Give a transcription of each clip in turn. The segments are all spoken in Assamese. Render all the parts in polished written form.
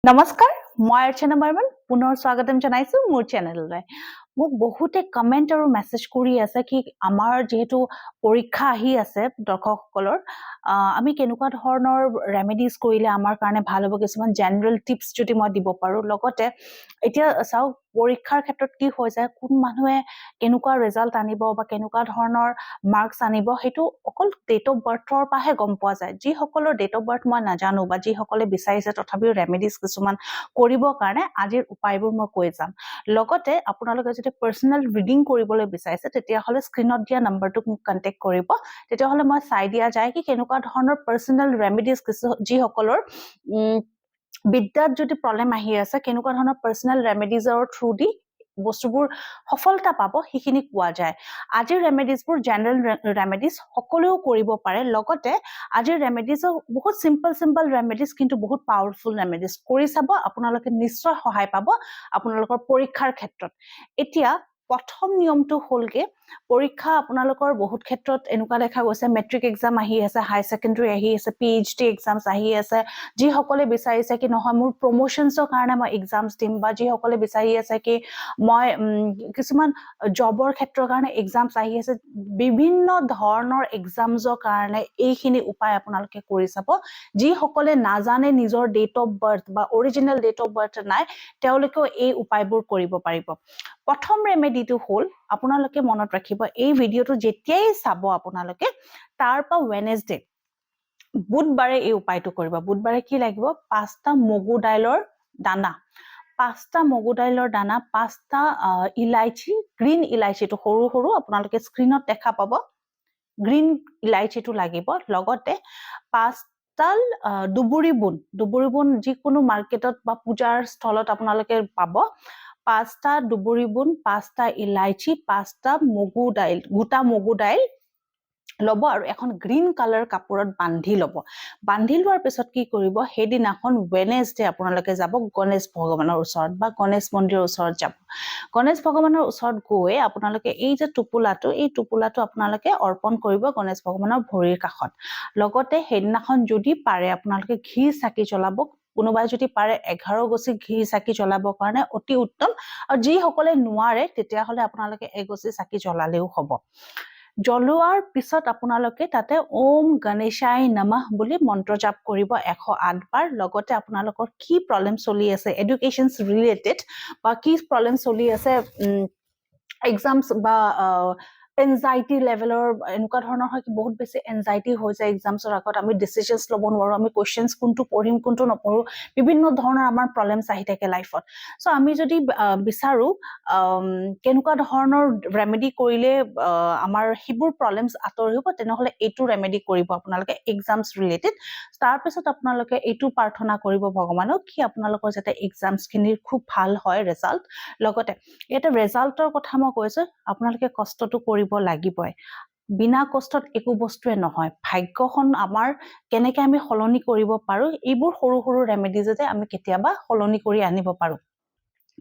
নমস্কাৰ মই অৰ্চনা বৰ্মন পুনৰ স্বাগতম জনাইছো মোৰ চেনেললৈ মোক বহুতে কমেন্ট আৰু মেছেজ কৰি আছে কি আমাৰ যেহেতু পৰীক্ষা আহি আছে দৰ্শকসকলৰ আমি কেনেকুৱা ধৰণৰ ৰেমেডিজ কৰিলে আমাৰ কাৰণে ভাল হ'ব কিছুমান জেনাৰেল টিপছ যদি মই দিব পাৰো লগতে এতিয়া চাও পৰীক্ষাৰ ক্ষেত্ৰত কি হৈ যায় কোন মানুহে কেনেকুৱা ৰিজাল্ট আনিব বা কেনেকুৱা ধৰণৰ মাৰ্কস আনিব হেতু অকল ডেট অফ বাৰ্থৰ পাহে গম পোৱা যায় যি সকলৰ ডেট অফ বাৰ্থ মই নাজানো বা যি সকলে বিচাৰিছে তথাপিও ৰেমেডিজ কিছুমান কৰিবৰ কাৰণে আজিৰ উপায়বোৰ মই কৈ যাম লগতে আপোনালোকে যদি পাৰ্সোনাল ৰিডিং কৰিবলৈ বিচাৰিছে তেতিয়া হলে স্ক্ৰিনত দিয়া নম্বৰটোক মোক কন্টাক্ট কৰিব তেতিয়া হলে মই চাই দিয়া যায় কি কেনেকুৱা ধৰণৰ পাৰ্সোনাল ৰেমেডিজ যি সকলৰ বিদ্যাত যদি প্ৰবলেম আহি আছে কেনেকুৱা ধৰণৰ পাৰ্সোনাল ৰেমেডিজৰ থ্ৰু দি বস্তুবোৰ সফলতা পাব হিখিনি কোৱা যায় আজিৰ ৰেমেডিজবোৰ জেনাৰেল ৰেমেডিজ সকলোও কৰিব পাৰে লগতে আজিৰ ৰেমেডিজ বহুত সিম্পল ৰেমেডিজ কিন্তু বহুত পাৱাৰফুল ৰেমেডিজ কৰি চাব আপোনালোকে নিশ্চয় সহায় পাব আপোনালোকৰ পৰীক্ষাৰ ক্ষেত্ৰত এতিয়া প্ৰথম নিয়মটো হলগে পৰীক্ষা আপোনালোকৰ বহুত ক্ষেত্ৰত এনেকুৱা দেখা গৈছে মেট্ৰিক এক্সাম আহি আছে হাই সেকেন্ডাৰী আহি আছে পিএইচডি এক্সামস আহি আছে যি সকলে বিচাৰিছে কি নহয় মোৰ প্ৰমোশনছৰ কাৰণে মই এক্সামস দিম বা যি সকলে বিচাৰি আছে কি মই কিছুমান জবৰ ক্ষেত্ৰৰ কাৰণে এক্সামস আহি আছে বিভিন্ন ধৰণৰ এক্সামসৰ কাৰণে এইখিনি উপায় আপোনালোকে কৰি চাব যি সকলে নাজানে নিজৰ ডেট অফ বাৰ্থ বা অৰিজিনাল ডেট অফ বাৰ্থ নাই তেওঁলোকেও এই উপায়বোৰ কৰিব পাৰিব প্ৰথম ৰেমেডিটো হল আপোনালোকে মনত ৰাখিব এই ভিডিওটো যেতিয়াই চাব আপোনালোকে তাৰপা ওয়েডনেসডে বুধবাৰে এই উপায়টো কৰিব বুধবাৰে কি লাগিব 5টা মগু দাইলৰ দানা 5টা মগু দাইলৰ দানা 5টা ইলাইচি গ্ৰীণ ইলাইচিটো সৰু সৰু আপোনালোকে স্ক্ৰিনত দেখা পাব গ্ৰীণ ইলাইচিটো লাগিব লগতে 5টাল দুবুৰি বুন যিকোনো মাৰ্কেটত বা পূজাৰ স্থলত আপোনালোকে পাব 5টা দুবুৰি বুন 5টা ইলাইচি 5টা মগু দাইল গোটা মগু দাইল লব আৰু এখন গ্ৰীণ কালাৰ কাপোৰত বান্ধি লব বান্ধি লোৱাৰ পিছত কি কৰিব হেদিনাখন ওয়েডনেসডে আপোনালোকে যাব গণেশ ভগৱানৰ ওচৰত বা গণেশ মন্দিৰৰ ওচৰত যাব গণেশ ভগৱানৰ ওচৰত গৈ আপোনালোকে এই যে টোপোলাটো আপোনালোকে অৰ্পণ কৰিব গণেশ ভগৱানৰ ভৰিৰ কাষত লগতে হেদিনাখন যদি পাৰে আপোনালোকে ঘি চাকি জ্বলাব কোনোবাই যদি পাৰে 11 গছি ঘি চাকি জ্বলাবৰ কাৰণে অতি উত্তম আৰু যি সকলে নোৱাৰে তেতিয়া হলে আপোনালোকে এগছি চাকি জ্বলালেও হ'ব জ্বলোৱাৰ পিছত আপোনালোকে তাতে ওম গণেশায় নমঃ বুলি মন্ত্ৰ জাপ কৰিব 108 বাৰ লগতে আপোনালোকৰ কি প্ৰবলেম চলি আছে এডুকেশনছ ৰিলেটেড বা কি প্ৰবলেম চলি আছে এক্সামস বা এনজাইটি লেভেলৰ এনেকুৱা ধৰণৰ হয় কি বহুত বেছি এনজাইটি হৈ যায় এক্সামছৰ আগত আমি ডিসিশনস ল'ব নোৱাৰো আমি কোৱেশ্চনস কোনটো পঢ়িম কোনটো নপঢ়ো বিভিন্ন ধৰণৰ আমাৰ প্ৰবলেমছ আহি থাকে লাইফত সো আমি যদি বিচাৰো কেনেকুৱা ধৰণৰ ৰেমেডি কৰিলে আমাৰ হিবোৰ প্ৰবলেমছ আতৰিব তেনেহলে এইটো ৰেমেডি কৰিব আপোনালোকে এক্সামস ৰিলেটেড তাৰ পিছত আপোনালোকে এইটো প্ৰাৰ্থনা কৰিব ভগৱানক কি আপোনালোকৰ যাতে এক্সামস খিনিৰ খুব ভাল হয় ৰিজাল্ট লগতে এটা ৰিজাল্টৰ কথা মই কৈছো আপোনালোকে কষ্টটো কৰিব লাগিবই বিনা কষ্টত একো বস্তুৱে নহয় ভাগ্যখন আমাৰ কেনেকৈ আমি সলনি কৰিব পাৰো এইবোৰ সৰু সৰু ৰেমেডিজতে আমি কেতিয়াবা সলনি কৰি আনিব পাৰো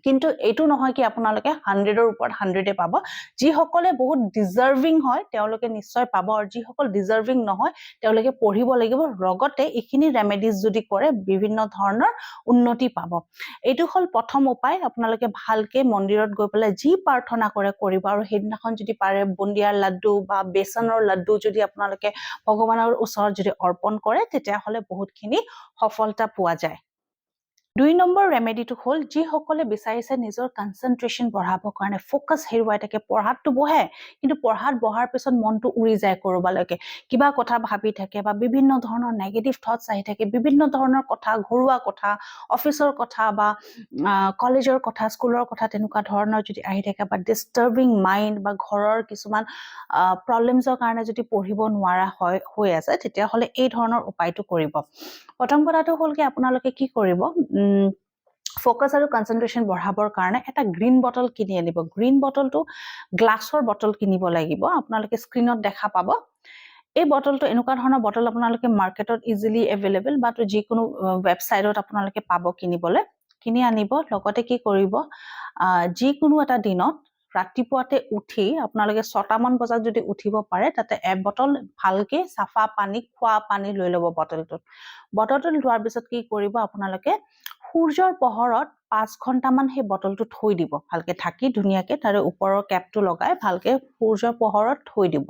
কিন্তু এটো নহয় কি আপোনালোকে 100ৰ ওপৰত 100এ পাব যি সকলে বহুত ডিজাৰ্ভিং হয় তেওঁলোকে নিশ্চয় পাব আৰু যি সকল ডিজাৰ্ভিং নহয় তেওঁলোকে পঢ়িব লাগিব লগতে এখিনি ৰেমেডিজ যদি কৰে বিভিন্ন ধৰণৰ উন্নতি পাব এটো হল প্ৰথম উপায় আপোনালোকে ভালকে মন্দিৰত গৈ পেলাই যি প্ৰাৰ্থনা কৰে কৰিব আৰু হেদিনাখন যদি পাৰে বুন্দিয়াৰ লাড্ডু বা বেচনৰ লাড্ডু যদি আপোনালোকে ভগৱানৰ ওচৰত যদি অৰ্পণ কৰে তেতিয়া হলে বহুতখিনি সফলতা পোৱা যায় 2 নম্বৰ ৰেমেডিটো হল যি সকলে বিচাৰিছে নিজৰ কনসেন্ট্ৰেচন বঢ়াবৰ কাৰণে ফোকাস হেৰুৱাই থাকে পঢ়াতটো বহে কিন্তু পঢ়াত বহাৰ পিছত মনটো উৰি যায় কৰবালৈকে কিবা কথা ভাবি থাকে বা বিভিন্ন ধৰণৰ নেগেটিভ থটস আহি থাকে বিভিন্ন ধৰণৰ কথা ঘৰুৱা কথা অফিচৰ কথা বা কলেজৰ কথা স্কুলৰ কথা তেনেকুৱা ধৰণৰ যদি আহি থাকে বা ডিস্টাৰ্বিং মাইন্ড বা ঘৰৰ কিছুমান প্ৰবলেমছৰ কাৰণে যদি পঢ়িব নোৱাৰা হৈ আছে তেতিয়া হলে এই ধৰণৰ উপায়টো কৰিব প্ৰথম কথাটো হল কি আপোনালোকে কি কৰিব ফোকাস আৰু কনসেন্ট্ৰেচন বঢ়াবৰ কাৰণে এটা গ্ৰীণ বটল কিনি আনিব গ্ৰীণ বটলটো গ্লাছৰ বটল কিনিব লাগিব আপোনালোকে স্ক্ৰিনত দেখা পাব এই বটলটো এনেকুৱা ধৰণৰ বটল আপোনালোকে মাৰ্কেটত ইজিলি এভেইলেবল বা যিকোনো ওয়েবসাইটত আপোনালোকে পাব কিনিবলৈ কিনি আনিব লগতে কি কৰিব যিকোনো এটা দিনত ৰাতিপুৱাতে উঠি আপোনালোকে 6টা মান বজাত যদি উঠিব পাৰে তাতে এক বটল ভালকে সাফা পানী খোৱা পানী লৈ লব বটলটোত লোৱাৰ পিছত কি কৰিব আপোনালোকে সূৰ্যৰ পোহৰত 5 ঘণ্টামান সেই বটলটো থৈ দিব ভালকে ঢাকি ধুনীয়াকে তাৰে ওপৰৰ কেপটো লগাই ভালকে সূৰ্যৰ পোহৰত থৈ দিব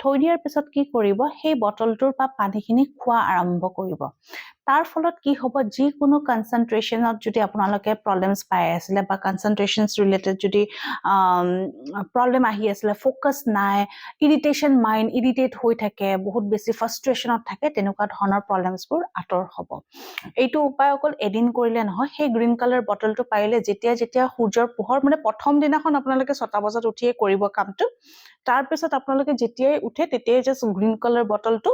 থৈ দিয়াৰ পিছত কি কৰিব সেই বটলটোৰ পৰা পানীখিনি খোৱা আৰম্ভ কৰিব তাৰ ফলত কি হ'ব যিকোনো কনসেন্ট্ৰেশনত যদি আপোনালোকে প্ৰবলেমছ পাই আছিলে বা কনসেন্ট্ৰেশনছ ৰিলেটেড যদি প্ৰবলেম আহি আছিলে ফোকাস নাই ইৰিটেশন মাইন্ড ইৰিটেট হৈ থাকে বহুত বেছি ফ্ৰাষ্ট্ৰেশনত থাকে তেনেকুৱা ধৰণৰ প্ৰবলেমছবোৰ আঁতৰ হ'ব এইটো উপায় অকল এদিন কৰিলে নহয় সেই গ্ৰীণ কালাৰ বটলটো পাৰিলে যেতিয়া যেতিয়া সূৰ্যৰ পোহৰ মানে প্ৰথম দিনাখন আপোনালোকে 6টা বজাত উঠিয়ে কৰিব কামটো তাৰ পিছত আপোনালোকে যেতিয়াই উঠে তেতিয়াই জাস্ট গ্ৰীণ কালাৰ বটলটো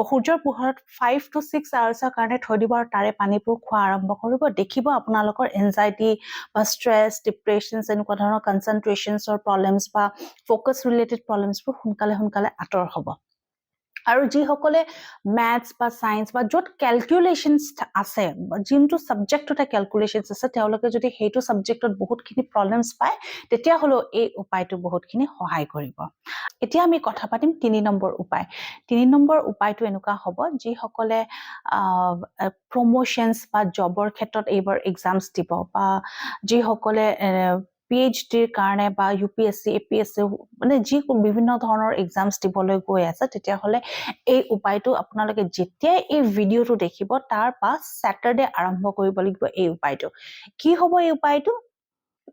সূৰ্যৰ পোহৰত 5 to 6 আৱাৰ্ছৰ কাৰণে থৈ দিব আৰু তাৰে পানীবোৰ খোৱা আৰম্ভ কৰিব দেখিব আপোনালোকৰ এনজাইটি বা ষ্ট্ৰেছ ডিপ্ৰেছনছ এনেকুৱা ধৰণৰ কনসেন্ট্ৰেশনছৰ প্ৰবলেমছ বা ফোকাস ৰিলেটেড প্ৰবলেমছবোৰ সোনকালে আঁতৰ হ'ব আৰু যিসকলে ম্যাথছ বা সায়েন্স বা য'ত ক্যালকুলেশনছ আছে যোনটো সাবজেক্টতে ক্যালকুলেশনছ আছে তেওঁলোকে যদি সেইটো সাবজেক্টত বহুতখিনি প্ৰবলেমছ পায় তেতিয়া হলো এই উপায়টো বহুতখিনি সহায় কৰিব এতিয়া আমি কথা পাতিম 3 নম্বৰ উপায় 3 নম্বৰ উপায়টো এনেকুৱা হ'ব যিসকলে প্ৰমোশনছ বা জবৰ ক্ষেত্ৰত এইবাৰ এক্সামছ দিব বা যিসকলে PhDৰ কাৰণে বা UPSC APSC মানে যি বিভিন্ন ধৰণৰ এক্সামছ দিবলৈ গৈ আছে তেতিয়া হলে এই উপায়টো আপোনালোকে যেতিয়াই এই ভিডিওটো দেখিব তাৰ পাছ স্যাটাৰডে আৰম্ভ কৰিব লাগিব এই উপায়টো কি হ'ব এই উপায়টো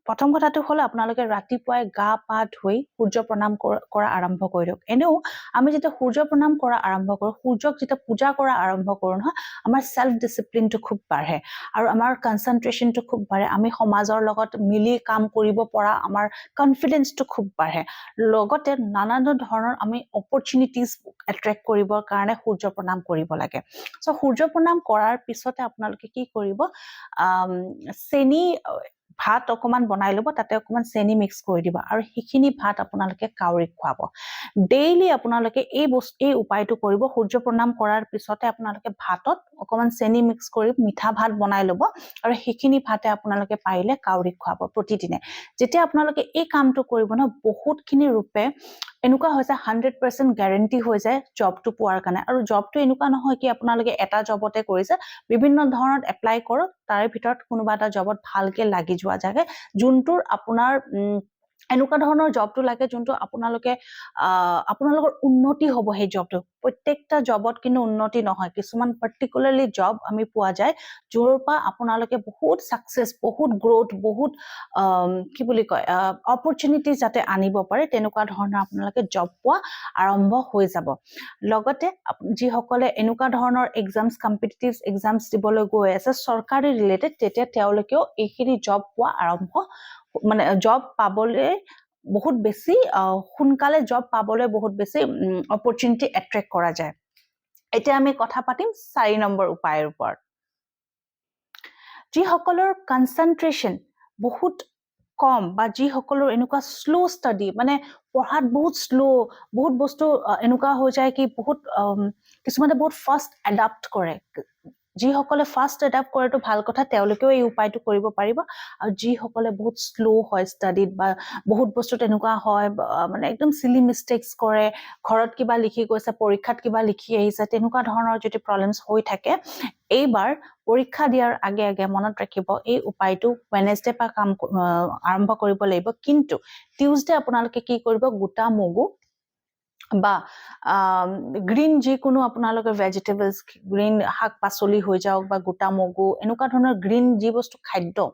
প্ৰথম কথাটো হল আপোনালোকে ৰাতিপুৱাই গা পা ধুই সূৰ্য প্ৰণাম কৰা আৰম্ভ কৰি দিয়ক এনেও আমি যেতিয়া সূৰ্য প্ৰণাম কৰা আৰম্ভ কৰো সূৰ্যক যেতিয়া পূজা কৰা আৰম্ভ কৰো নহয় আমাৰ সেলফ ডিসিপ্লিনটো খুব বাঢ়ে আৰু আমাৰ কনসেন্ট্ৰেশনটো খুব বাঢ়ে আমি সমাজৰ লগত মিলি কাম কৰিব পৰা আমাৰ কনফিডেন্সটো খুব বাঢ়ে লগতে নানান ধৰণৰ আমি অপৰচুনিটিজ এট্ৰেক্ট কৰিবৰ কাৰণে সূৰ্য প্ৰণাম কৰিব লাগে সো সূৰ্য প্ৰণাম কৰাৰ পিছতে আপোনালোকে কি কৰিব চেনি ভাত অকমান বনাই লব তাতে অকমান চেনি মিক্স কৰি দিব আৰু হিখিনি ভাত আপোনালোকে কাউৰীক খুৱাব ডেইলি আপোনালোকে এই উপায়টো কৰিব সূৰ্য প্ৰণাম কৰাৰ পিছতে আপোনালোকে ভাতত অকমান চেনি মিক্স কৰি মিঠা ভাত বনাই লব আৰু হিখিনি ভাতে আপোনালোকে পাৰিলে কাউৰীক খুৱাব প্ৰতিদিনে যেতিয়া আপোনালোকে এই কামটো কৰিব ন বহুতখিনি ৰূপে এনেকুৱা হৈছে 100% গ্যাৰান্টি হৈ যায় জবটো পোৱাৰ কাৰণে আৰু জবটো এনেকুৱা নহয় কি আপোনালোকে এটা জবতে কৰিছে বিভিন্ন ধৰণত এপ্লাই কৰক তাৰে ভিতৰত কোনোবা এটা জবত ভালকে লাগি যোৱা জাগে যোনটোৰ আপোনাৰ এনেকুৱা ধৰণৰ জবটো লাগে যোনটো আপোনালোকে আপোনালোকৰ উন্নতি হ'ব সেই জবটো প্ৰত্যেকটা জবত কিন্তু উন্নতি নহয় কিছুমান পাৰ্টিকুলাৰলি জব আমি পোৱা যায় যৰ পৰা আপোনালোকে বহুত সাকসেস বহুত গ্ৰোথ বহুত কি বুলি কয় অপৰচুনিটি যাতে আনিব পাৰে তেনেকুৱা ধৰণৰ আপোনালোকে জব পোৱা আৰম্ভ হৈ যাব লগতে যিসকলে এনেকুৱা ধৰণৰ এক্সামছ কম্পিটিটিভ এক্সামছ দিবলৈ গৈ আছে চৰকাৰী ৰিলেটেড তেতিয়া তেওঁলোকেও এইখিনি জব পোৱা আৰম্ভ মানে জব পাবলৈ বহুত বেছি সোনকালে জব পাবলৈ বহুত বেছি অপৰচুনিটি এট্ৰেক্ট কৰা যায় এতিয়া আমি কথা পাতিম 4 নম্বৰ উপায়ৰ ওপৰত যিসকলৰ কনসেন্ট্ৰেশন বহুত কম বা যিসকলৰ এনেকুৱা স্লো ষ্টাডি মানে পঢ়াত বহুত স্লো বহুত বস্তু এনেকুৱা হৈ যায় কি বহুত কিছুমানে বহুত ফাষ্ট এডাপ্ট কৰে যিসকলে ফাষ্ট এডাপ্ট কৰেটো ভাল কথা তেওঁলোকেও এই উপায়টো কৰিব পাৰিব আৰু যিসকলে বহুত স্লো হয় ষ্টাডিত বা বহুত বস্তু তেনেকুৱা হয় মানে একদম সিলি মিস্টেকস কৰে ঘৰত কিবা লিখি গৈছে পৰীক্ষাত কিবা লিখি আহিছে তেনেকুৱা ধৰণৰ যদি প্ৰবলেমছ হৈ থাকে এইবাৰ পৰীক্ষা দিয়াৰ আগে মনত ৰাখিব এই উপায়টো ওয়েডনেসডে পা কাম আৰম্ভ কৰিব লাগিব কিন্তু টিউজডে আপোনালোকে কি কৰিব গোটা মগু বা গ্ৰীন যিকোনো আপোনালোকৰ ভেজিটেবলছ গ্ৰীন শাক পাচলি হৈ যাওক বা গোটা মগু এনেকুৱা ধৰণৰ গ্ৰীন যি বস্তু খাদ্য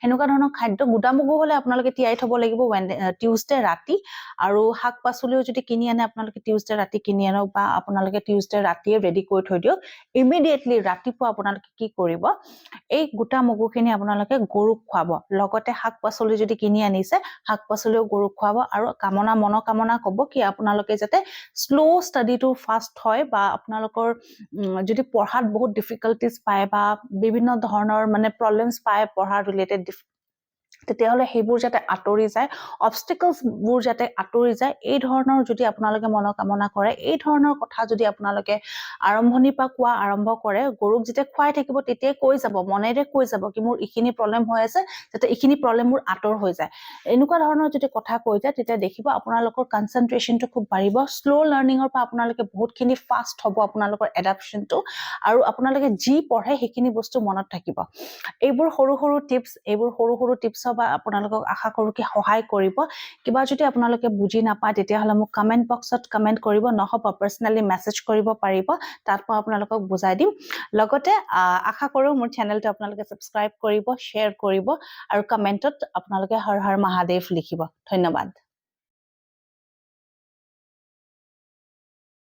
হেনেকুৱা ধৰণৰ খাদ্য গোটা মগু হলে আপোনালোকে তিয়াই থব লাগিব টিউজডে ৰাতি আৰু শাক পাচলিও যদি কিনি আনে আপোনালোকে টিউজডে ৰাতি কিনি আনক বা আপোনালোকে টিউজডে ৰাতিয়ে ৰেডি কৰি থৈ দিয়ক ইমিডিয়েটলি ৰাতিপুৱা আপোনালোকে কি কৰিব এই গোটা মগুখিনি আপোনালোকে গৰুক খুৱাব লগতে শাক পাচলি যদি কিনি আনিছে শাক পাচলিও গৰুক খুৱাব আৰু মনোকামনা কব কি আপোনালোকে যাতে স্লো ষ্টাডিটো ফাষ্ট হয় বা আপোনালোকৰ যদি পঢ়াত বহুত ডিফিকাল্টিজ পায় বা বিভিন্ন ধৰণৰ মানে প্ৰবলেমছ পায় পঢ়াৰ ৰিলেটেড তেতিয়াহ'লে সেইবোৰ যাতে আঁতৰি যায়, অবষ্টিকলছবোৰ যাতে আঁতৰি যায়, এই ধৰণৰ যদি আপোনালোকে মনোকামনা কৰে, এই ধৰণৰ কথা যদি আপোনালোকে আৰম্ভণিৰ পৰা কোৱা আৰম্ভ কৰে, গৰুক যেতিয়া খুৱাই থাকিব তেতিয়াই কৈ যাব, মনেৰে কৈ যাব কি মোৰ এইখিনি প্ৰব্লেম হৈ আছে, যাতে এইখিনি প্ৰব্লেম মোৰ আঁতৰ হৈ যায়। এনেকুৱা ধৰণৰ যদি কথা কৈ যায়, তেতিয়া দেখিব আপোনালোকৰ কনচেনট্ৰেশ্যনটো খুব বাঢ়িব, শ্ল' লাৰ্ণিঙৰ পৰা আপোনালোকে বহুতখিনি ফাষ্ট হ'ব আপোনালোকৰ এডাপশ্যনটো, আৰু আপোনালোকে যি পঢ়ে সেইখিনি বস্তু মনত থাকিব। এইবোৰ সৰু সৰু টিপছৰ বা আপোনালোকক আশা কৰোঁ কি সহায় কৰিব। কিবা যদি আপোনালোকে বুজি নাপায় তেতিয়াহ'লে মোক কমেণ্ট বক্সত কমেণ্ট কৰিব, নহ'বা পাৰ্চনেলি মেছেজ কৰিব পাৰিব, তাত মই আপোনালোকক বুজাই দিম। লগতে আশা কৰোঁ মোৰ চেনেলটো আপোনালোকে ছাবস্ক্ৰাইব কৰিব, শ্বেয়াৰ কৰিব আৰু কমেণ্টত আপোনালোকে হৰ হৰ মহাদেৱ লিখিব। ধন্যবাদ।